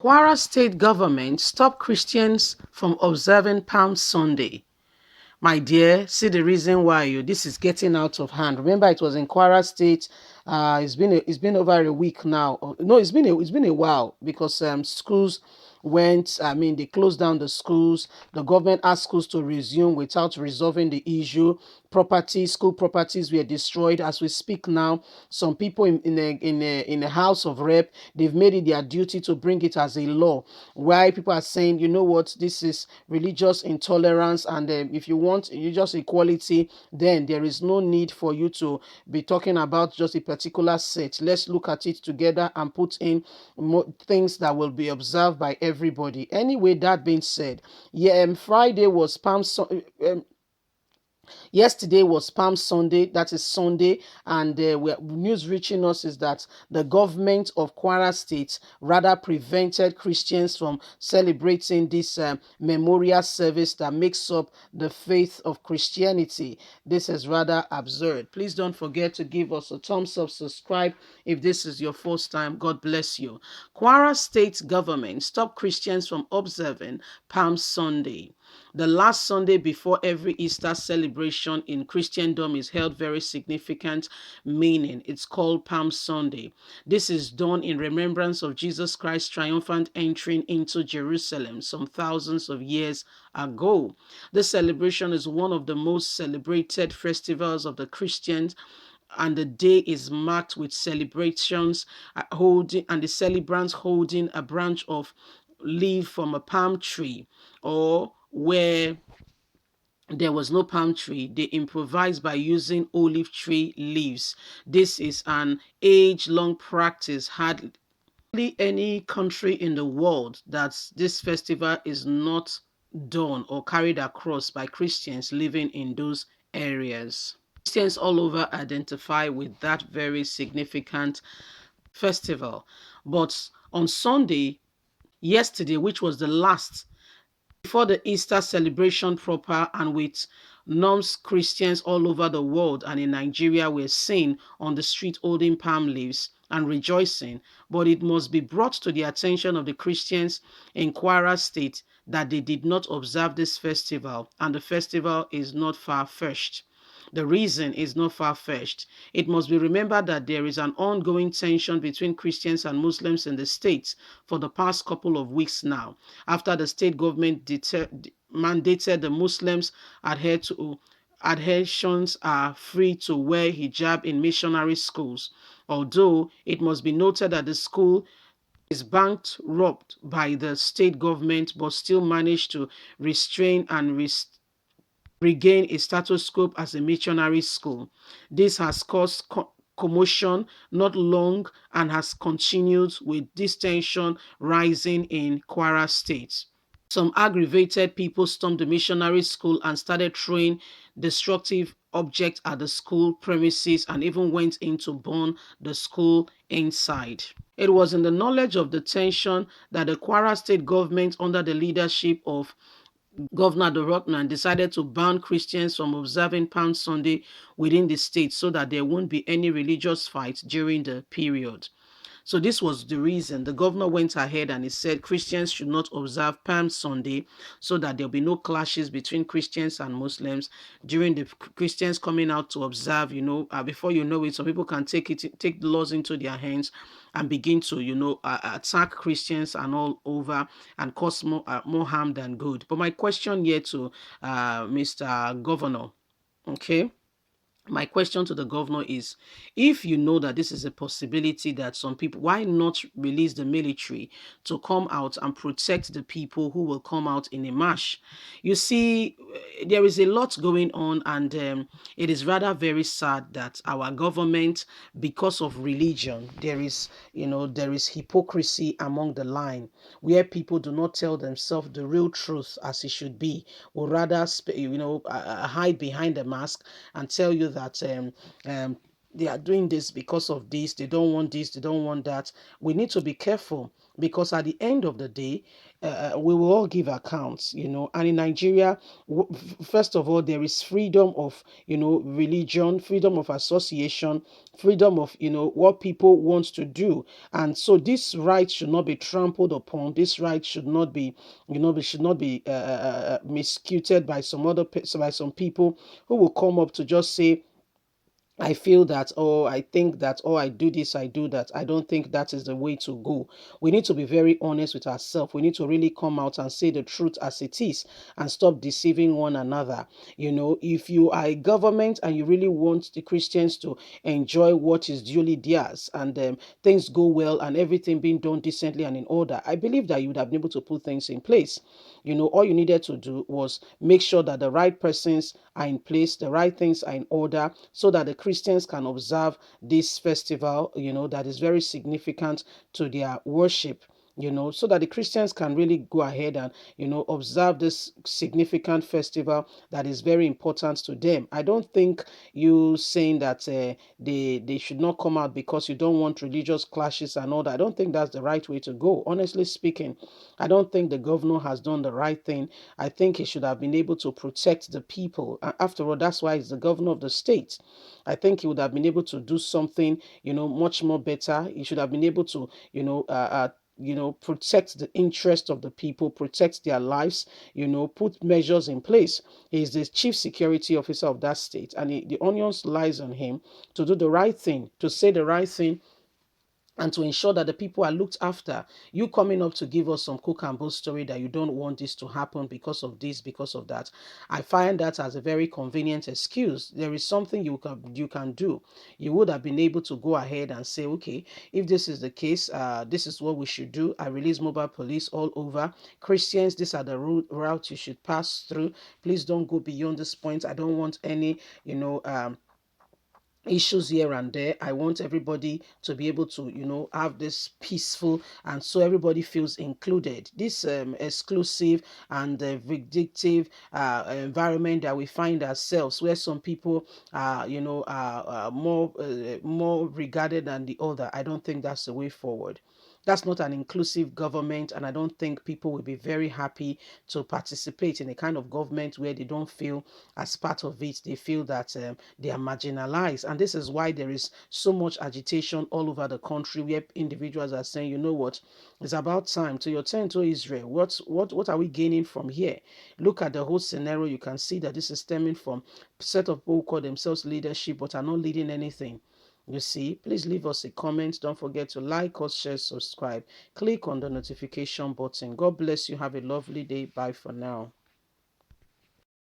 Kwara state government stopped Christians from observing Palm Sunday. My dear, see the reason why this is getting out of hand. Remember, it was in Kwara State. It's been over a week now. No, it's been a while because schools went. I mean, they closed down the schools. The government asked schools to resume without resolving the issue. School properties were destroyed. As we speak now, some people in a house of rep, they've made it their duty to bring it as a law. Why people are saying, you know what, this is religious intolerance, and if you want religious equality, then there is no need for you to be talking about just a particular set. Let's look at it together and put in things that will be observed by everybody. Anyway, that being said, yeah, Friday was Yesterday was Palm Sunday, that is Sunday, and news reaching us is that the government of Kwara State rather prevented Christians from celebrating this memorial service that makes up the faith of Christianity. This is rather absurd. Please don't forget to give us a thumbs up, subscribe if this is your first time. God bless you. Kwara State government stopped Christians from observing Palm Sunday. The last Sunday before every Easter celebration in Christendom is held very significant meaning. It's called Palm Sunday. This is done in remembrance of Jesus Christ's triumphant entering into Jerusalem some thousands of years ago. This celebration is one of the most celebrated festivals of the Christians, and the day is marked with celebrations holding and the celebrants holding a branch of leaf from a palm tree, or where there was no palm tree, they improvised by using olive tree leaves. This is an age-long practice. Hardly any country in the world that this festival is not done or carried across by Christians living in those areas. Christians all over identify with that very significant festival. But on Sunday, yesterday, which was the last before the Easter celebration proper, and with non-Christians all over the world and in Nigeria were seen on the street holding palm leaves and rejoicing, but it must be brought to the attention of the Christians in Kwara State that they did not observe this festival, and the festival is not far-fetched. The reason is not far-fetched. It must be remembered that there is an ongoing tension between Christians and Muslims in the state for the past couple of weeks now, after the state government mandated the Muslims adherents are free to wear hijab in missionary schools. Although it must be noted that the school is bankrupt by the state government, but still managed to restrain and regain a status quo as a missionary school. This has caused commotion not long and has continued, with this tension rising in Kwara State. Some aggravated people stormed the missionary school and started throwing destructive objects at the school premises and even went in to burn the school inside. It was in the knowledge of the tension that the Kwara State government, under the leadership of Governor Dorotman, decided to ban Christians from observing Palm Sunday within the state so that there won't be any religious fights during the period. So this was the reason the governor went ahead and he said Christians should not observe Palm Sunday so that there'll be no clashes between Christians and Muslims during the Christians coming out to observe. Before you know it, some people can take the laws into their hands and begin to, attack Christians and all over and cause more harm than good. But my question here to Mr. Governor, okay? My question to the governor is, if you know that this is a possibility that some people, why not release the military to come out and protect the people who will come out in a march? You see, there is a lot going on, and it is rather very sad that our government, because of religion, there is hypocrisy among the line, where people do not tell themselves the real truth as it should be, or rather, hide behind the mask and tell you that they are doing this because of this, they don't want this, they don't want that. We need to be careful because at the end of the day, we will all give accounts, and in Nigeria, first of all, there is freedom of, religion, freedom of association, freedom of, what people want to do. And so this right should not be trampled upon. This right should not be, should not be miscuted by by some people who will come up to just say, I feel that, or I think that, or I do this, I do that. I don't think that is the way to go. We need to be very honest with ourselves. We need to really come out and say the truth as it is and stop deceiving one another. If you are a government and you really want the Christians to enjoy what is duly theirs, and things go well and everything being done decently and in order, I believe that you would have been able to put things in place. All you needed to do was make sure that the right persons are in place, the right things are in order, so that the Christians can observe this festival, that is very significant to their worship. So that the Christians can really go ahead and, observe this significant festival that is very important to them. I don't think you saying that they should not come out because you don't want religious clashes and all that. I don't think that's the right way to go. Honestly speaking, I don't think the governor has done the right thing. I think he should have been able to protect the people. After all, that's why he's the governor of the state. I think he would have been able to do something, much more better. He should have been able to, protect the interest of the people, protect their lives, put measures in place. He's the chief security officer of that state, and the onions lies on him to do the right thing, to say the right thing, and to ensure that the people are looked after. You coming up to give us some cook and bull story that you don't want this to happen because of this, because of that, I find that as a very convenient excuse. There is something you can do. You would have been able to go ahead and say, okay, if this is the case, this is what we should do. I release mobile police all over. Christians, these are the route you should pass through. Please don't go beyond this point. I don't want any, issues here and there. I want everybody to be able to, have this peaceful, and so everybody feels included. This exclusive and vindictive environment that we find ourselves, where some people are, more regarded than the other. I don't think that's the way forward. That's not an inclusive government, and I don't think people will be very happy to participate in a kind of government where they don't feel as part of it. They feel that they are marginalized, and this is why there is so much agitation all over the country, where individuals are saying, you know what, it's about time. To your turn to Israel, what are we gaining from here? Look at the whole scenario. You can see that this is stemming from a set of people who call themselves leadership but are not leading anything. You see, please leave us a comment. Don't forget to like us, share, subscribe. Click on the notification button. God bless you. Have a lovely day. Bye for now.